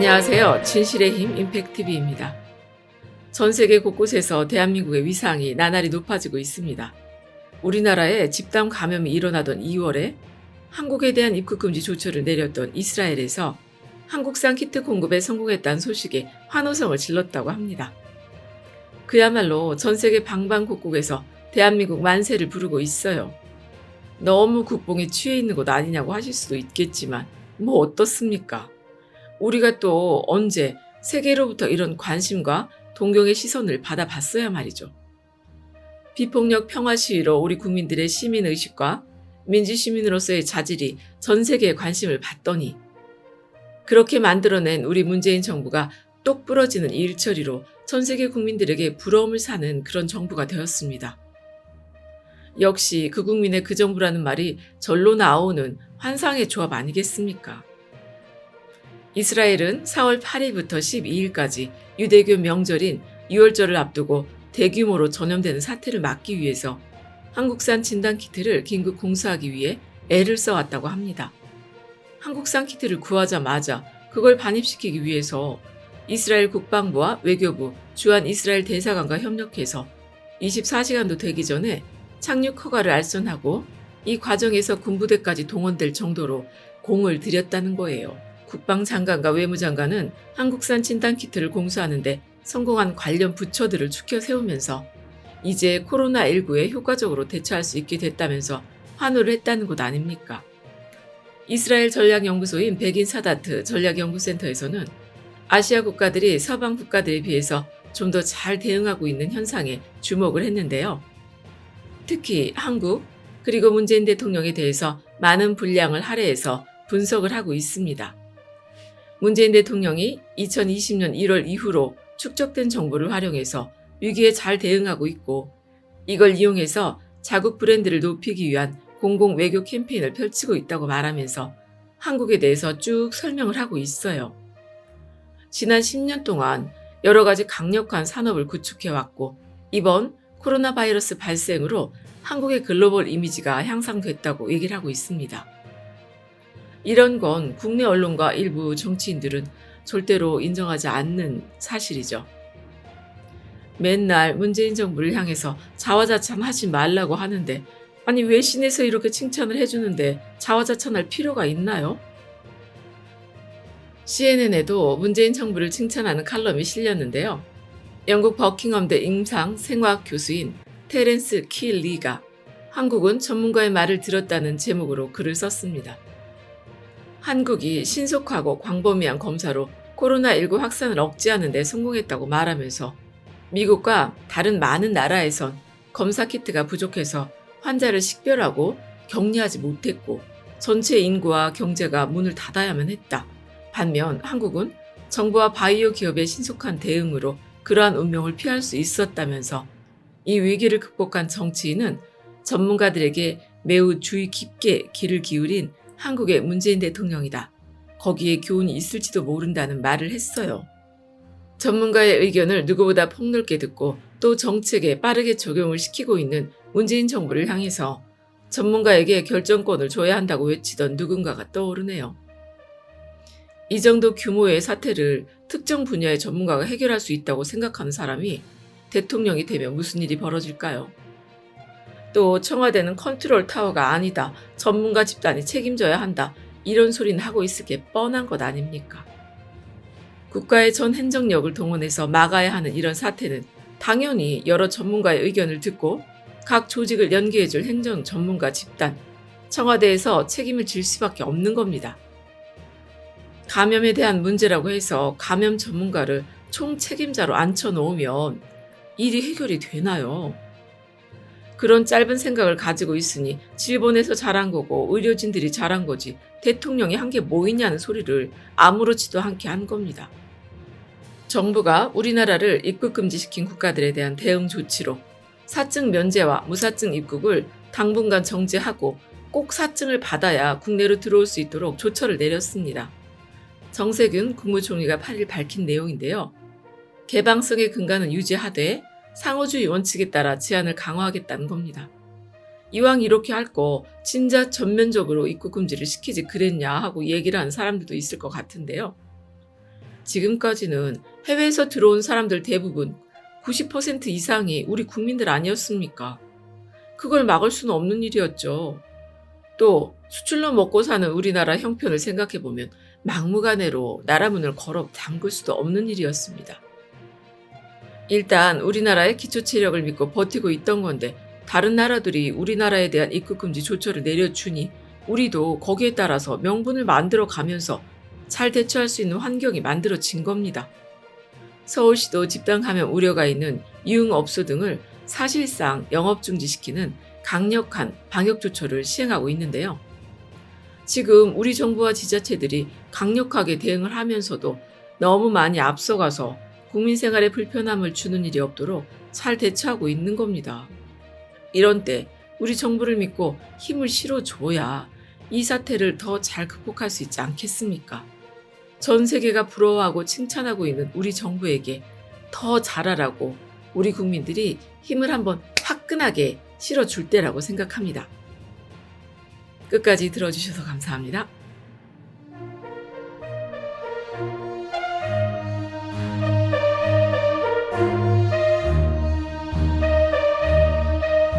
안녕하세요. 진실의 힘 임팩트비입니다. 전 세계 곳곳에서 대한민국의 위상이 나날이 높아지고 있습니다. 우리나라에 집단 감염이 일어나던 2월에 한국에 대한 입국 금지 조처를 내렸던 이스라엘에서 한국산 키트 공급에 성공했다는 소식에 환호성을 질렀다고 합니다. 그야말로 전 세계 방방곡곡에서 대한민국 만세를 부르고 있어요. 너무 국뽕에 취해 있는 것 아니냐고 하실 수도 있겠지만 뭐 어떻습니까? 우리가 또 언제 세계로부터 이런 관심과 동경의 시선을 받아봤어야 말이죠. 비폭력 평화 시위로 우리 국민들의 시민의식과 민주시민으로서의 자질이 전 세계에 관심을 받더니 그렇게 만들어낸 우리 문재인 정부가 똑 부러지는 이 일처리로 전 세계 국민들에게 부러움을 사는 그런 정부가 되었습니다. 역시 그 국민의 그 정부라는 말이 절로 나오는 환상의 조합 아니겠습니까? 이스라엘은 4월 8일부터 12일까지 유대교 명절인 유월절을 앞두고 대규모로 전염되는 사태를 막기 위해서 한국산 진단키트를 긴급 공수하기 위해 애를 써왔다고 합니다. 한국산 키트를 구하자마자 그걸 반입시키기 위해서 이스라엘 국방부와 외교부, 주한 이스라엘 대사관과 협력해서 24시간도 되기 전에 착륙 허가를 알선하고 이 과정에서 군부대까지 동원될 정도로 공을 들였다는 거예요. 국방장관과 외무장관은 한국산 진단키트를 공수하는데 성공한 관련 부처들을 추켜 세우면서 이제 코로나19에 효과적으로 대처할 수 있게 됐다면서 환호를 했다는 것 아닙니까? 이스라엘 전략연구소인 백인 사다트 전략연구센터에서는 아시아 국가들이 서방 국가들에 비해서 좀 더 잘 대응하고 있는 현상에 주목을 했는데요. 특히 한국 그리고 문재인 대통령에 대해서 많은 분량을 할애해서 분석을 하고 있습니다. 문재인 대통령이 2020년 1월 이후로 축적된 정보를 활용해서 위기에 잘 대응하고 있고 이걸 이용해서 자국 브랜드를 높이기 위한 공공 외교 캠페인을 펼치고 있다고 말하면서 한국에 대해서 쭉 설명을 하고 있어요. 지난 10년 동안 여러 가지 강력한 산업을 구축해왔고 이번 코로나 바이러스 발생으로 한국의 글로벌 이미지가 향상됐다고 얘기를 하고 있습니다. 이런 건 국내 언론과 일부 정치인들은 절대로 인정하지 않는 사실이죠. 맨날 문재인 정부를 향해서 자화자찬하지 말라고 하는데 아니 외신에서 이렇게 칭찬을 해주는데 자화자찬할 필요가 있나요? CNN에도 문재인 정부를 칭찬하는 칼럼이 실렸는데요. 영국 버킹엄대 임상 생화학 교수인 테렌스 킬리가 한국은 전문가의 말을 들었다는 제목으로 글을 썼습니다. 한국이 신속하고 광범위한 검사로 코로나19 확산을 억제하는 데 성공했다고 말하면서 미국과 다른 많은 나라에선 검사 키트가 부족해서 환자를 식별하고 격리하지 못했고 전체 인구와 경제가 문을 닫아야만 했다. 반면 한국은 정부와 바이오 기업의 신속한 대응으로 그러한 운명을 피할 수 있었다면서 이 위기를 극복한 정치인은 전문가들에게 매우 주의 깊게 귀를 기울인 한국의 문재인 대통령이다. 거기에 교훈이 있을지도 모른다는 말을 했어요. 전문가의 의견을 누구보다 폭넓게 듣고 또 정책에 빠르게 적용을 시키고 있는 문재인 정부를 향해서 전문가에게 결정권을 줘야 한다고 외치던 누군가가 떠오르네요. 이 정도 규모의 사태를 특정 분야의 전문가가 해결할 수 있다고 생각하는 사람이 대통령이 되면 무슨 일이 벌어질까요? 또 청와대는 컨트롤 타워가 아니다. 전문가 집단이 책임져야 한다. 이런 소리는 하고 있을 게 뻔한 것 아닙니까? 국가의 전 행정력을 동원해서 막아야 하는 이런 사태는 당연히 여러 전문가의 의견을 듣고 각 조직을 연계해줄 행정 전문가 집단, 청와대에서 책임을 질 수밖에 없는 겁니다. 감염에 대한 문제라고 해서 감염 전문가를 총책임자로 앉혀놓으면 일이 해결이 되나요? 그런 짧은 생각을 가지고 있으니 질본에서 잘한 거고 의료진들이 잘한 거지 대통령이 한 게 뭐 있냐는 소리를 아무렇지도 않게 한 겁니다. 정부가 우리나라를 입국 금지시킨 국가들에 대한 대응 조치로 사증 면제와 무사증 입국을 당분간 정지하고 꼭 사증을 받아야 국내로 들어올 수 있도록 조처를 내렸습니다. 정세균 국무총리가 8일 밝힌 내용인데요. 개방성의 근간은 유지하되 상호주의 원칙에 따라 제한을 강화하겠다는 겁니다. 이왕 이렇게 할 거 진짜 전면적으로 입국 금지를 시키지 그랬냐 하고 얘기를 하는 사람들도 있을 것 같은데요. 지금까지는 해외에서 들어온 사람들 대부분 90% 이상이 우리 국민들 아니었습니까? 그걸 막을 수는 없는 일이었죠. 또 수출로 먹고 사는 우리나라 형편을 생각해보면 막무가내로 나라 문을 걸어 잠글 수도 없는 일이었습니다. 일단 우리나라의 기초 체력을 믿고 버티고 있던 건데 다른 나라들이 우리나라에 대한 입국 금지 조처를 내려주니 우리도 거기에 따라서 명분을 만들어 가면서 잘 대처할 수 있는 환경이 만들어진 겁니다. 서울시도 집단 감염 우려가 있는 유흥업소 등을 사실상 영업 중지시키는 강력한 방역 조처를 시행하고 있는데요. 지금 우리 정부와 지자체들이 강력하게 대응을 하면서도 너무 많이 앞서가서 국민 생활에 불편함을 주는 일이 없도록 잘 대처하고 있는 겁니다. 이런 때 우리 정부를 믿고 힘을 실어줘야 이 사태를 더 잘 극복할 수 있지 않겠습니까? 전 세계가 부러워하고 칭찬하고 있는 우리 정부에게 더 잘하라고 우리 국민들이 힘을 한번 화끈하게 실어줄 때라고 생각합니다. 끝까지 들어주셔서 감사합니다.